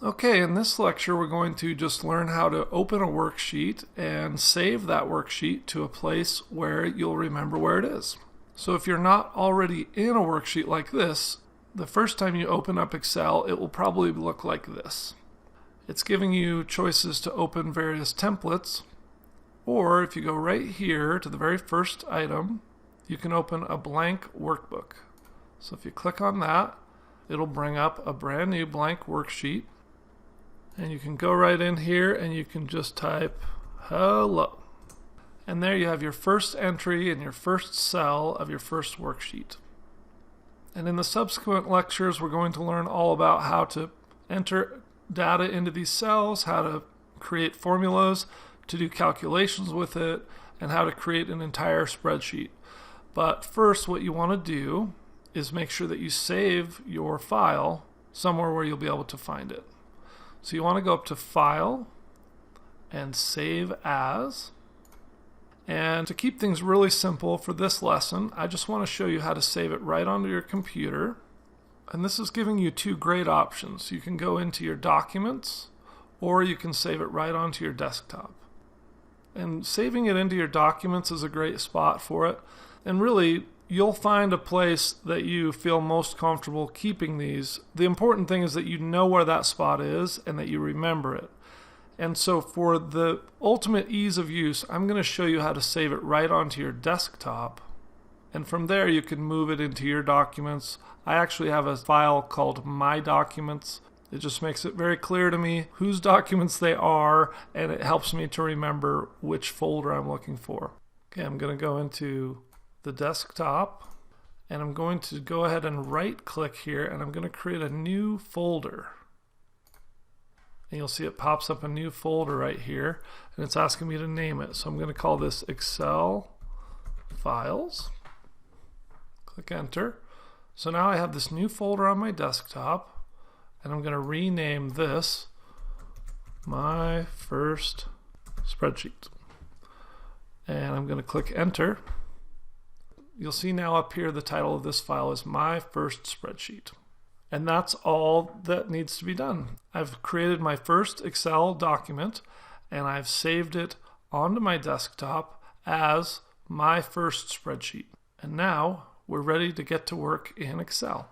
Okay, in this lecture we're going to just learn how to open a worksheet and save that worksheet to a place where you'll remember where it is. So if you're not already in a worksheet like this, the first time you open up Excel, it will probably look like this. It's giving you choices to open various templates, or if you go right here to the very first item, you can open a blank workbook. So if you click on that, it'll bring up a brand new blank worksheet. And you can go right in here and you can just type hello. And there you have your first entry in your first cell of your first worksheet. And in the subsequent lectures, we're going to learn all about how to enter data into these cells, how to create formulas, to do calculations with it, and how to create an entire spreadsheet. But first, what you want to do is make sure that you save your file somewhere where you'll be able to find it. So you want to go up to File and Save As. And to keep things really simple for this lesson, I just want to show you how to save it right onto your computer. And this is giving you two great options. You can go into your documents, or you can save it right onto your desktop. And saving it into your documents is a great spot for it. And really, you'll find a place that you feel most comfortable keeping these. The important thing is that you know where that spot is and that you remember it. And so for the ultimate ease of use, I'm going to show you how to save it right onto your desktop. And from there you can move it into your documents. I actually have a file called My Documents. It just makes it very clear to me whose documents they are, and it helps me to remember which folder I'm looking for. Okay, I'm going to go into the desktop, and I'm going to go ahead and right click here, and I'm going to create a new folder. And you'll see it pops up a new folder right here, and it's asking me to name it. So I'm going to call this Excel Files. Click Enter. So now I have this new folder on my desktop, and I'm going to rename this My First Spreadsheet. And I'm going to click Enter. You'll see now up here the title of this file is My First Spreadsheet. And that's all that needs to be done. I've created my first Excel document and I've saved it onto my desktop as My First Spreadsheet. And now we're ready to get to work in Excel.